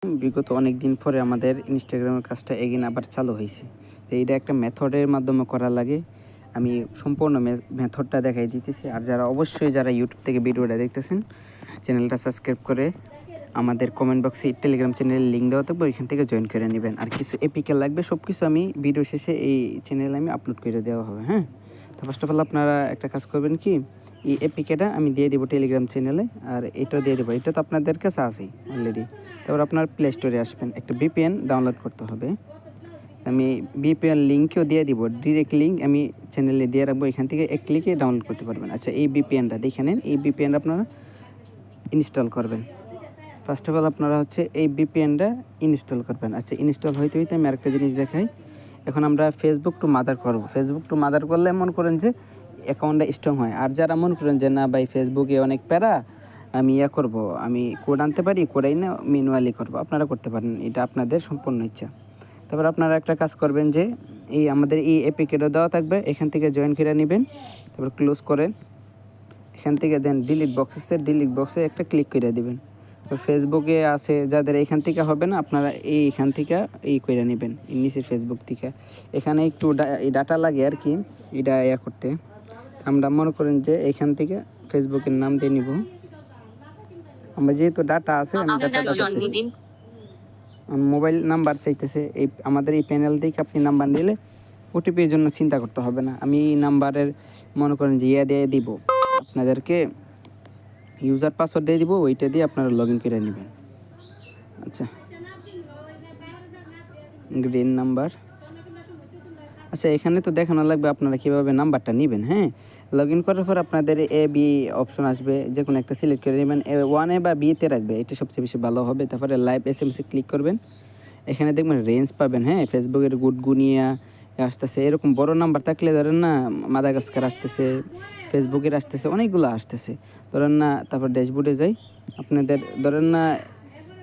বিগত অনেক দিন পরে আমাদের ইনস্টাগ্রামের কাজটা এগেইন আবার চালু হয়েছে। তো এইটা একটা মেথডের মাধ্যমে করা লাগে। আমি সম্পূর্ণ মেথডটা দেখাই দিতেছি। আর যারা ইউটিউব থেকে ভিডিওটা দেখতেছেন, চ্যানেলটা সাবস্ক্রাইব করে আমাদের কমেন্ট বক্সে টেলিগ্রাম চ্যানেলের লিঙ্ক দেওয়া থাকবে, ওইখান থেকে জয়েন করে নেবেন। আর কিছু এপিকে লাগবে, সব কিছু আমি ভিডিও শেষে এই চ্যানেলে আমি আপলোড করে দেওয়া হবে। হ্যাঁ, তো ফার্স্ট অফ অল আপনারা একটা কাজ করবেন কি, এই এপিকেটা আমি দিয়ে দেবো টেলিগ্রাম চ্যানেলে, আর এটাও দিয়ে দেবো। এটা তো আপনাদের কাছে আছেই অলরেডি। তারপর আপনার প্লে স্টোরে আসবেন, একটা ভিপিএন ডাউনলোড করতে হবে। আমি ভিপিএন লিঙ্কও দিয়ে দিব, ডিরেক্ট লিঙ্ক আমি চ্যানেলে দিয়ে রাখবো, এখান থেকে এক ক্লিকে ডাউনলোড করতে পারবেন। আচ্ছা, এই ভিপিএনটা দেখে নেন, এই ভিপিএনটা আপনারা ইনস্টল করবেন। ফার্স্ট অফ অল আপনারা এই ভিপিএনটা ইনস্টল করবেন। আচ্ছা, ইনস্টল হইতে হইতে আমি আরেকটা জিনিস দেখাই। এখন আমরা ফেসবুক টু মাদার করব। ফেসবুক টু মাদার করলে মনে করেন যে অ্যাকাউন্টটা স্ট্রং হয়। আর যারা মনে করেন যে না ভাই, ফেসবুকে অনেক প্যারা, আমি করব, আমি কোড আনতে পারি, কোডাই না ম্যানুয়ালি করব, আপনারা করতে পারেন, এটা আপনাদের সম্পূর্ণ ইচ্ছা। তারপর আপনারা একটা কাজ করবেন যে এই আমাদের এই এপিকেটা দেওয়া থাকবে, এখান থেকে জয়েন করে নেবেন। তারপর ক্লোজ করেন, এখান থেকে দেন ডিলিট বক্স আছে, ডিলিট বক্সে একটা ক্লিক করে দিবেন। ফেসবুকে আছে যাদের এখান থেকে হবে না, আপনারা এইখান থেকে করে নেবেন, নিচে ফেসবুক থেকে। এখানে একটু ডাটা লাগে আর কি, এটা করতে। আমরা মনে করেন যে এখান থেকে ফেসবুকের নাম দিয়ে নিব। আমরা যেহেতু ডাটা আছে, আমি ডাটাটা করতেছি। মোবাইল নাম্বার চাইতেছে, এই আমাদের এই প্যানেল থেকে আপনি নাম্বার নিলে ওটিপির জন্য চিন্তা করতে হবে না। আমি এই নাম্বারের মনে করেন যে দিয়ে দিব, আপনাদেরকে ইউজার পাসওয়ার্ড দিয়ে দিব, ওইটা দিয়ে আপনারা লগ ইন করে নেবেন। আচ্ছা, গ্রিন নাম্বার। আচ্ছা, এখানে তো দেখানো লাগবে আপনারা কীভাবে নাম্বারটা নেবেন। হ্যাঁ, লগ ইন করার পর আপনাদের এ বি অপশন আসবে, যে কোনো একটা সিলেক্ট করে নেবেন। ওয়ানে বা বিতে রাখবে, এটা সবচেয়ে বেশি ভালো হবে। তারপরে লাইভ এসএমএসে ক্লিক করবেন, এখানে দেখবেন রেঞ্জ পাবেন। হ্যাঁ, ফেসবুকের গুডগুনিয়া আসতেছে, এরকম বড় নাম্বার থাকলে ধরেন না মাদাগাস্কার আসতেছে, ফেসবুকের আসতেছে, অনেকগুলো আসতেছে ধরেন না। তারপর ড্যাশবোর্ডে যাই, আপনাদের ধরেন না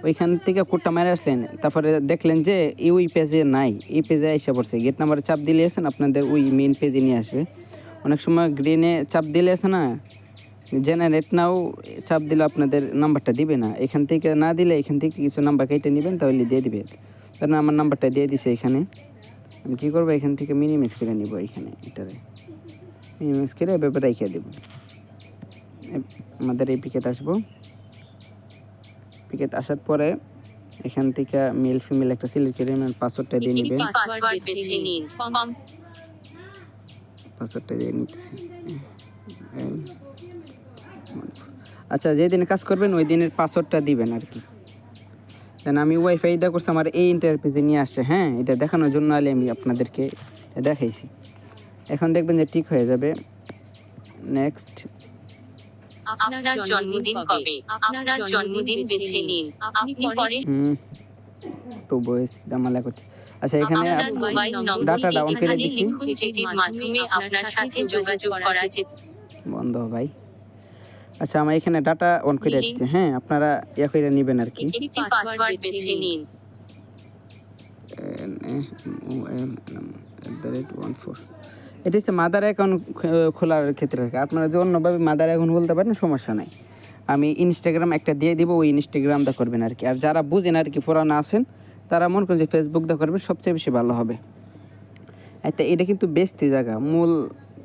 ওইখান থেকে কোডটা মেরে আসলেন, তারপরে দেখলেন যে ওই পেজে নাই, এই পেজে এসে পড়ছে, গেট নাম্বারে চাপ দিলে আসেন, আপনাদের ওই মেইন পেজে নিয়ে আসবে। অনেক সময় গ্রিনে চাপ দিলে আসে না, জেনারেট নাও চাপ দিলে আপনাদের নাম্বারটা দিবে না, এখান থেকে না দিলে এখান থেকে কিছু নাম্বার কেটে নেবেন, তাহলে দিয়ে দিবে। ধরেন আমার নাম্বারটা দিয়ে দিছে, এখানে আমি কী করবো, এখান থেকে মিনিমাইজ করে নিব, এখানে এটারে মিনিমাইজ করে এভাবে রেখে দেব। আমাদের এই পিকেতে আসবো, পিকেত আসার পরে এখান থেকে মেল ফিমেল একটা সিলেক্ট করে নেবেন, পাসওয়ার্ডটা দিয়ে নেবেন। পাসওয়ার্ডটা দিয়ে নিতেছি। আচ্ছা, যেদিনে কাজ করবেন ওই দিনের পাসওয়ার্ডটা দিবেন আর কি। দেন আমি ওয়াইফাই দা করছি, আমার এই ইন্টারফেসে নিয়ে আসছে। হ্যাঁ, এটা দেখানোর জন্য আমি আপনাদেরকে দেখাইছি। এখন দেখবেন যে ঠিক হয়ে যাবে। নেক্সট। আপনার জন্মদিন কবে? আপনার জন্মদিন বেছে নিন। আপনি পরে টু ভয়েস জামালা করতে। আচ্ছা, এখানে ডাটা ডাউন করে দিছি। যেটির মাধ্যমে আপনার সাথে যোগাযোগ করা যেতে বন্ধ ভাই। আচ্ছা, আমার এখানে ডাটা অন করে দিচ্ছি। হ্যাঁ, আপনারা করে নেবেন আর কি। একটি পাসওয়ার্ড বেছে নিন। এটা হচ্ছে মাদার অ্যাকাউন্ট খোলার ক্ষেত্রে। আপনারা যে অন্যভাবে মাদার অ্যাকাউন্ট খুলতে পারেন, সমস্যা নাই। আমি ইনস্টাগ্রাম একটা দিয়ে দিব, ওই ইনস্টাগ্রামটা করবেন আর কি। আর যারা বুঝেন আর কি, পুরানো আছেন, তারা মনে করেন যে ফেসবুকটা করবেন, সবচেয়ে বেশি ভালো হবে। আচ্ছা, এটা কিন্তু বেস্তি জায়গা, মূল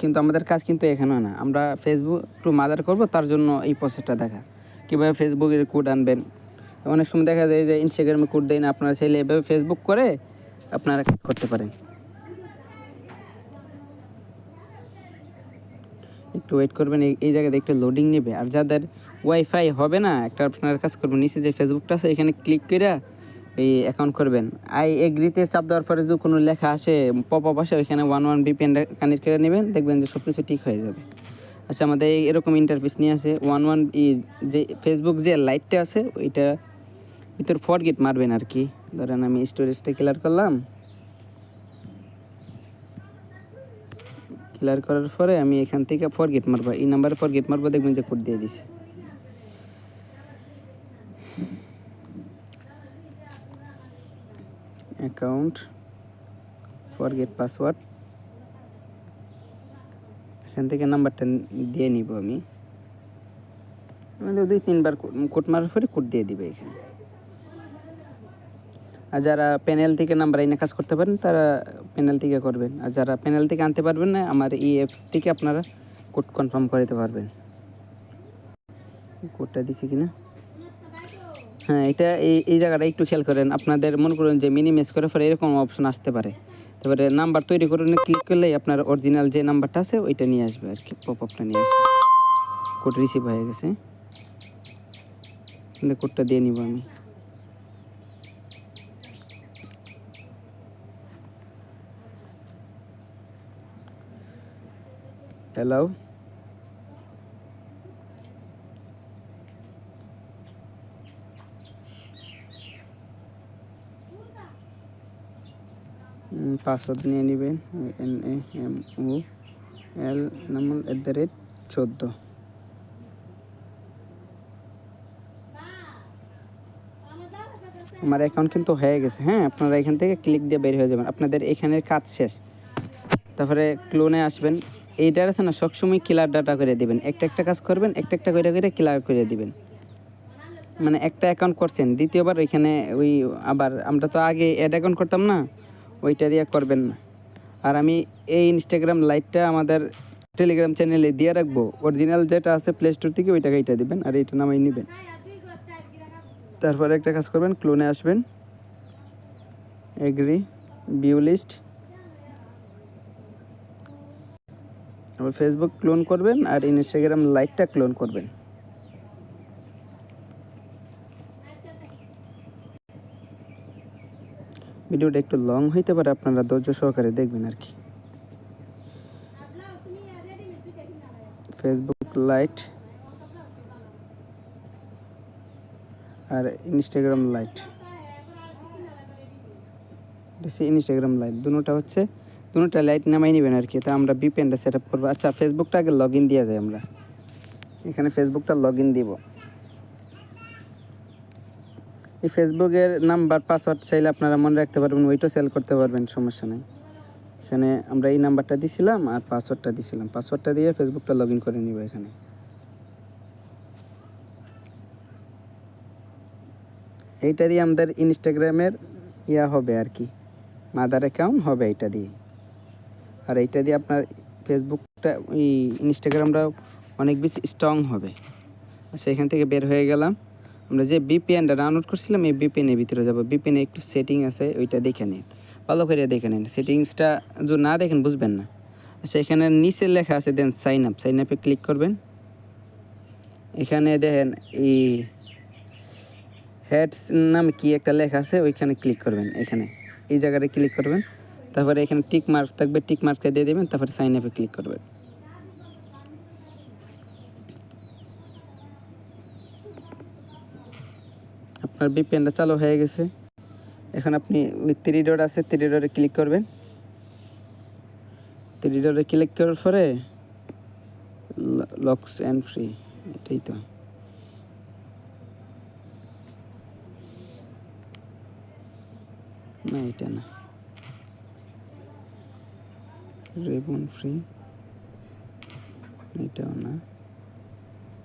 কিন্তু আমাদের কাজ কিন্তু এখানেও না। আমরা ফেসবুক টু মাদার করব, তার জন্য এই প্রসেসটা দেখা, কীভাবে ফেসবুকের কোড আনবেন। অনেক সময় দেখা যায় যে ইনস্টাগ্রামে কোড দেয় না, আপনারা চাইলে এভাবে ফেসবুক করে আপনারা কাজ করতে পারেন। একটু ওয়েট করবেন, এই জায়গাতে একটু লোডিং নেবে। আর যাদের ওয়াইফাই হবে না, একটা আপনার কাজ করবেন, নিচে যে ফেসবুকটা আছে এখানে ক্লিক করে এই অ্যাকাউন্ট করবেন। এগ্রিতে চাপ দেওয়ার পরে যদি কোনো লেখা আসে, পপ আপ আসে, ওইখানে 1 VPN কানেক্ট করে নেবেন, দেখবেন যে সব কিছু ঠিক হয়ে যাবে। আচ্ছা, আমাদের এরকম ইন্টারফেস নিয়ে আছে। 1 যে ফেসবুক যে লাইটটা আছে, ওইটা ভিতর ফরগেট মারবেন আর কি। ধরেন আমি স্টোরেজটা ক্লিয়ার করলাম, ক্লিয়ার করার পরে আমি এখান থেকে ফরগেট মারবো, এই নাম্বারে ফরগেট মারবো, দেখবেন যে কোড দিয়ে দিছে। অ্যাকাউন্ট ফরগেট পাসওয়ার্ড, এখান থেকে নাম্বারটা দিয়ে নিব আমি। আমাদের 2-3 বার কোড মারার পরে কোড দিয়ে দিবে এখানে। আর যারা প্যানেল থেকে নাম্বার এনে কাজ করতে পারেন তারা প্যানেল থেকে করবেন, আর যারা প্যানেল থেকে আনতে পারবেন না আমার এই অ্যাপস থেকে আপনারা কোড কনফার্ম করে দিতে পারবেন। কোডটা দিছে কিনা, হ্যাঁ এটা এই জায়গাটা একটু খেয়াল করেন। আপনাদের মনে করুন যে মিনিমাইজ করে পরে এরকম অপশন আসতে পারে, তারপরে নাম্বার তৈরি করে ক্লিক করলেই আপনার অরিজিনাল যে নাম্বারটা আছে ওইটা নিয়ে আসবে আর কি, পপ আপটা নিয়ে আসবে। কোড রিসিভ হয়ে গেছে, কিন্তু কোডটা দিয়ে নিব আমি। হ্যালো, পাসওয়ার্ড নিয়ে নেবেন NAMUL@14। আমার অ্যাকাউন্ট কিন্তু হয়ে গেছে। হ্যাঁ, আপনারা এখান থেকে ক্লিক দিয়ে বের হয়ে যাবেন, আপনাদের এখানের কাজ শেষ। তারপরে ক্লোনে আসবেন, এইটার আছে না সবসময় ক্লিয়ার ডাটা করে দিবেন, একটা একটা কাজ করবেন, একটা একটা করে ক্লিয়ার করে দিবেন। মানে একটা অ্যাকাউন্ট করছেন, দ্বিতীয়বার ওইখানে ওই আবার আমরা তো আগে অ্যাড অ্যাকাউন্ট করতাম না, ওইটা দিয়ে করবেন না। আর আমি এই ইনস্টাগ্রাম লাইটটা আমাদের টেলিগ্রাম চ্যানেলে দিয়ে রাখবো, অরিজিনাল যেটা আছে প্লে স্টোর থেকে ওইটাকে এইটা দিবেন আর এইটা নামাই নেবেন। তারপরে একটা কাজ করবেন, ক্লোনে আসবেন, এগ্রি, ভিউ লিস্ট, আবার ফেসবুক ক্লোন করবেন আর ইনস্টাগ্রাম লাইটটা ক্লোন করবেন। ভিডিওটা একটু লং হইতে পারে, আপনারা ধৈর্য সহকারে দেখবেন আর কি। ফেসবুক লাইট আর ইনস্টাগ্রাম লাইট, ইনস্টাগ্রাম লাইট দুটোটা লাইট নামাই নেবেন আর কি। তা আমরা ভিপিএনটা সেট আপ করবো। আচ্ছা, ফেসবুকটা আগে লগ ইন দেওয়া যায়, আমরা এখানে ফেসবুকটা লগ ইন দিব। এই ফেসবুকের নাম্বার পাসওয়ার্ড চাইলে আপনারা মনে রাখতে পারবেন, ওইটাও সেল করতে পারবেন, সমস্যা নেই। এখানে আমরা এই নাম্বারটা দিছিলাম আর পাসওয়ার্ডটা দিছিলাম, পাসওয়ার্ডটা দিয়ে ফেসবুকটা লগ ইন করে নিব। এখানে এইটা দিয়ে আমাদের ইনস্টাগ্রামের হবে আর কি, মাদার অ্যাকাউন্ট হবে এইটা দিয়ে। আর এইটা দিয়ে আপনার ফেসবুকটা ওই ইনস্টাগ্রামটা অনেক বেশি স্ট্রং হবে। আচ্ছা, এখান থেকে বের হয়ে গেলাম। আমরা যে ভিপিএনটা ডাউনলোড করছিলাম এই ভিপিএনের ভিতরে যাব। ভিপিএনে একটু সেটিং আছে, ওইটা দেখে নিন, ভালো করে দেখে নিন। সেটিংসটা যদি না দেখেন বুঝবেন না। আচ্ছা, এখানে নিচে লেখা আছে দেন সাইন আপে ক্লিক করবেন। এখানে দেখেন এই হেডস নামে কি একটা লেখা আছে, ওইখানে ক্লিক করবেন। এখানে এই জায়গাটা ক্লিক করবেন, তারপরে এখানে টিক মার্ক থাকবে, টিক মার্কটা দিয়ে দেবেন, তারপরে সাইন আপে ক্লিক করবেন। আপনার ভিপিএনটা চালু হয়ে গেছে। এখন আপনি ওই 3 ডট আছে, 3 ডটে ক্লিক করবেন। 3 ডটে ক্লিক করার পরে লকস অ্যান্ড ফ্রি, এটাই তো। না, এটা না, রেবন ফ্রি, এটাও না,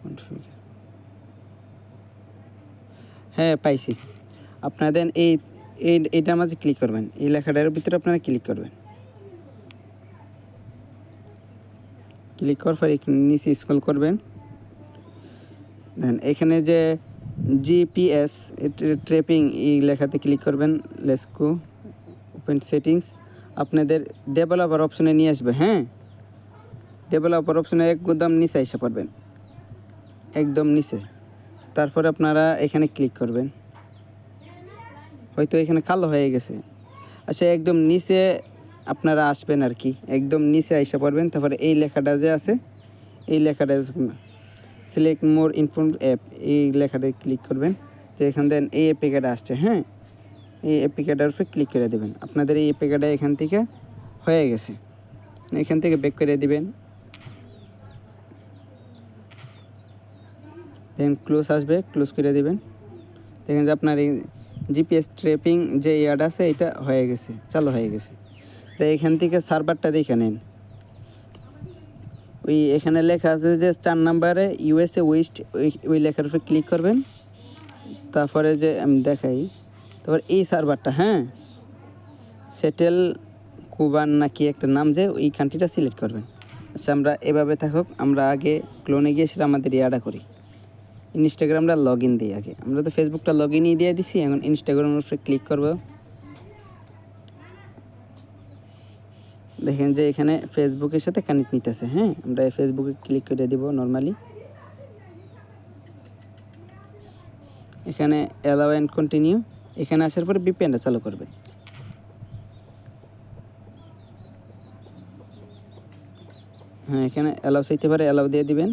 কনফিগার। হ্যাঁ, পাইছি। আপনাদের এইটার মাঝে ক্লিক করবেন, এই লেখাটার ভিতরে আপনারা ক্লিক করবেন। ক্লিক করার পর নিচে স্ক্রল করবেন, দেন এখানে যে জিপিএস ট্র্যাপিং এই লেখাতে ক্লিক করবেন। লেটস গো, ওপেন সেটিংস, আপনাদের ডেভেলপার অপশনে নিয়ে আসবে। হ্যাঁ, ডেভেলপার অপশনে একদম নিচে এসে পড়বেন, একদম নিচে। তারপরে আপনারা এখানে ক্লিক করবেন, হয়তো এখানে কালো হয়ে গেছে। আচ্ছা, একদম নিচে আপনারা আসবেন আর কি, একদম নিচে এসে পড়বেন। তারপরে এই লেখাটা যে আছে, এই লেখাটা সিলেক্ট মোর ইনফর্ম অ্যাপ, এই লেখাটায় ক্লিক করবেন। যে এখান থেকে এই অ্যাপিকাটা আসছে, হ্যাঁ, এই অ্যাপিকাটার উপরে ক্লিক করে দেবেন। আপনাদের এই অ্যাপিকাটা এখান থেকে হয়ে গেছে, এখান থেকে ব্যাক করে দিবেন। দেন ক্লোজ আসবে, ক্লোজ করে দিবেন। দেখেন যে আপনার এই জিপিএস ট্র্যাপিং যে ইয়ার্ড আছে এটা হয়ে গেছে, চালু হয়ে গেছে। তো এখান থেকে সার্ভারটা দেখে নিন, ওই এখানে লেখা আছে যে 4 নম্বরে ইউএসএ ওয়েস্ট, ওই লেখার উপরে ক্লিক করবেন। তারপরে যে আমি দেখাই, তারপর এই সার্ভারটা, হ্যাঁ, সেটেল কুবান নাকি একটা নাম, যে ওই কান্ট্রিটা সিলেক্ট করবেন। আচ্ছা, আমরা এভাবে থাকুক, আমরা আগে ক্লোনে গিয়ে সেটা আমাদের ইয়াটা করি, ইনস্টাগ্রামটা লগ ইন দিই আগে। আমরা তো ফেসবুকটা লগ ইনই দিয়ে দিছি, এখন ইনস্টাগ্রামের উপরে ক্লিক করব। দেখেন যে এখানে ফেসবুকের সাথে কানেক্ট নিতেছে। হ্যাঁ, আমরা ফেসবুকে ক্লিক করে দিব নর্মালি। এখানে অ্যালাউ অ্যান্ড কন্টিনিউ, এখানে আসার পরে ভিপিএনটা চালু করবেন। হ্যাঁ, এখানে অ্যালাউ চাইতে পারে, অ্যালাউ দিয়ে দিবেন।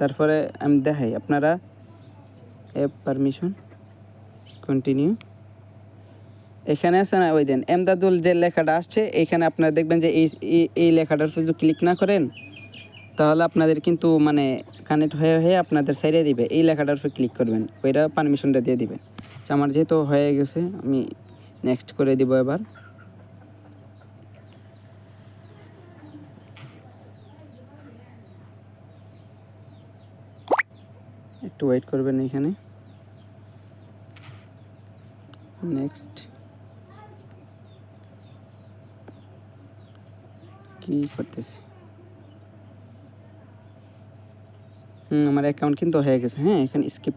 তারপরে আমি দেখাই, আপনারা অ্যাপ পারমিশন কন্টিনিউ, এখানে আছে না, ওই দেন এমদাদুল যে লেখাটা আসছে, এখানে আপনারা দেখবেন যে এই লেখাটার উপর যদি ক্লিক না করেন তাহলে আপনাদের কিন্তু মানে কানেক্ট হয়ে হয়ে আপনাদের সাইডে দিবে। এই লেখাটার উপর ক্লিক করবেন, ওইটা পারমিশনটা দিয়ে দিবেন। আমার যেহেতু হয়ে গেছে, আমি নেক্সট করে দিব। এবার একটু ওয়েট করবেন এখানে। নেক্সট কি করতেছি, আমার অ্যাকাউন্ট কিন্তু হয়ে গেছে। হ্যাঁ, এখানে স্কিপ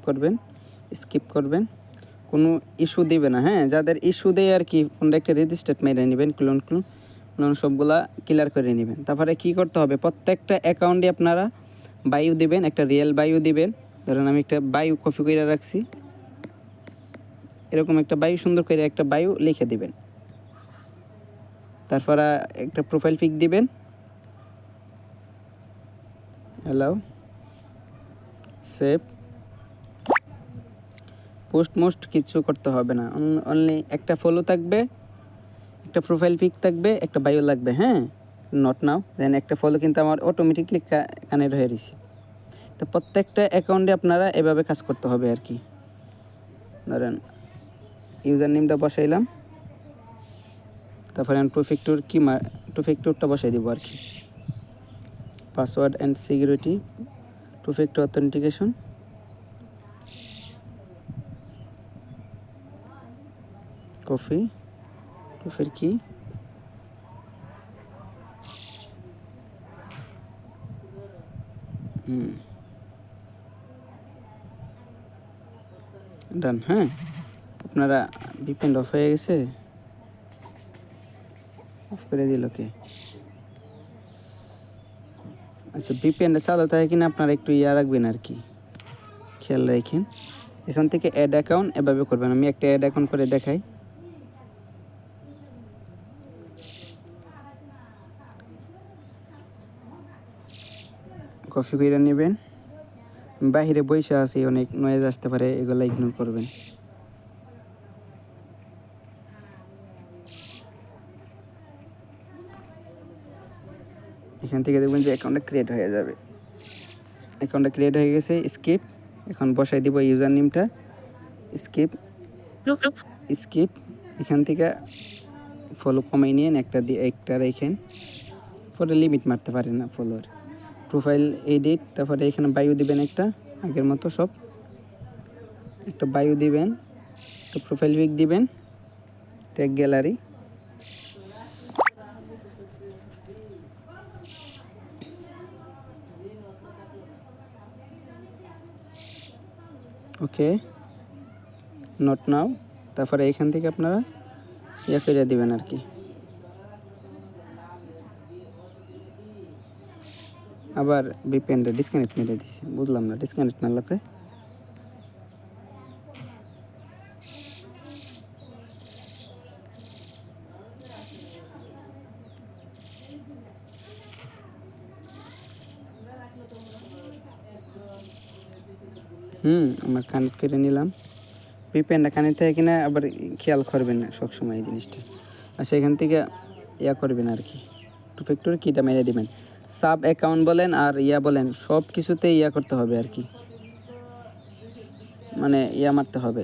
করবেন, কোনো ইস্যু দিবে না। হ্যাঁ, যাদের ইস্যু দেয় আর কি, কোনটা একটা রেজিস্টার্ড মেরে নেবেন, ক্লোন সবগুলা ক্লিয়ার করে নেবেন। তারপরে কি করতে হবে, প্রত্যেকটা অ্যাকাউন্টে আপনারা বায়ু দিবেন, একটা রিয়েল বায়ু দিবেন। ধরেন আমি একটা বায়ু কপি করে রাখছি, এরকম একটা বায়ু, সুন্দর করে একটা বায়ু লিখে দিবেন। তারপরে একটা প্রোফাইল পিক দিবেন, অ্যালাউ, সেভ, পোস্ট কিছু করতে হবে না, অনলি একটা ফলো থাকবে, একটা প্রোফাইল পিক থাকবে, একটা বায়ো লাগবে। হ্যাঁ, নট নাও, দেন একটা ফলো কিন্তু আমার অটোমেটিকলি কানেক্ট হয়ে গেছে। তো প্রত্যেকটা অ্যাকাউন্টে আপনারা এভাবে কাজ করতে হবে আর কি। ধরেন ইউজার নেমটা বসাইলাম, তারপরে আমি টু ফ্যাক্টরটা বসাই দিব আর কি, password and security, two factor authentication, কফির কি, ডান। হ্যাঁ, আপনারা ভিপিএন অফ হয়ে গেছে, অফ করে দিল কে? আচ্ছা, ভিপিএনটা চালু থাকে কিনা আপনারা একটু রাখবেন আর কি, খেয়াল রাখেন। এখান থেকে অ্যাড অ্যাকাউন্ট এভাবে করবেন। আমি একটা অ্যাড অ্যাকাউন্ট করে দেখাই। কপি করে নেবেন, বাহিরে বসে আছি, অনেক নয়েজ আসতে পারে, এগুলো ইগনোর করবেন। এখান থেকে দেখবেন যে অ্যাকাউন্টটা ক্রিয়েট হয়ে যাবে। অ্যাকাউন্টটা ক্রিয়েট হয়ে গেছে, স্কিপ। এখন বসাই দিব ইউজার নেমটা, স্কিপ। এখান থেকে ফলো কমাই নিয়ে একটা রেখেন, পরে লিমিট মারতে পারেন না ফলোর। প্রোফাইল এডিট, তারপরে এখানে বায়ু দিবেন একটা, আগের মতো সব একটা বায়ু দিবেন, একটা প্রোফাইল পিক দিবেন, tag gallery, okay, not now. তারপরে এখান থেকে আপনারা করে দিবেন আর কি। আবার ভিপিএনটা ডিসকানেক্ট মেরে দিছি, বুঝলাম না, ডিসকানেক্ট মারলে পরে আমরা কানেক্ট করে নিলাম। ভিপিএনটা কানেক্ট থাকে কিনা আবার খেয়াল করবেন না সবসময় এই জিনিসটা। আর সেখান থেকে করবেন আর কি, টু ফ্যাক্টর কিটা মেরে দিবেন। সাব অ্যাকাউন্ট বলেন আর বলেন, সব কিছুতে করতে হবে আর কি, মানে মারতে হবে।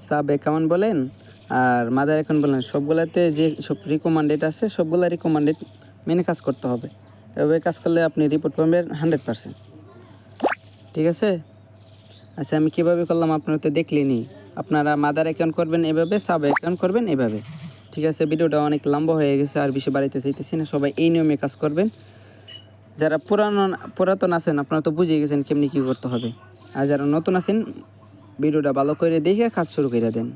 সাব অ্যাকাউন্ট বলেন আর মাদার অ্যাকাউন্ট বলেন, সবগুলাতে যে সব রিকমেন্ডেড আছে, সবগুলা রিকমেন্ডেড মেনে কাজ করতে হবে। এভাবে কাজ করলে আপনি রিপোর্ট পাবেন 100%। ঠিক আছে। আচ্ছা আমি কীভাবে করলাম আপনারা তো দেখলেনি। আপনারা মাদার অ্যাকাউন্ট করবেন এভাবে, সাব অ্যাকাউন্ট করবেন এভাবে। ঠিক আছে, ভিডিওটা অনেক লম্বা হয়ে গেছে, আর বেশি বাড়াইতে চাইতেছি না। সবাই এই নিয়মে কাজ করবেন। যারা পুরাতন আছেন আপনারা তো বুঝে গেছেন কেমনি কী করতে হবে। আর যারা নতুন আছেন ভিডিওটা ভালো করে দেখে কাজ শুরু করে দেন।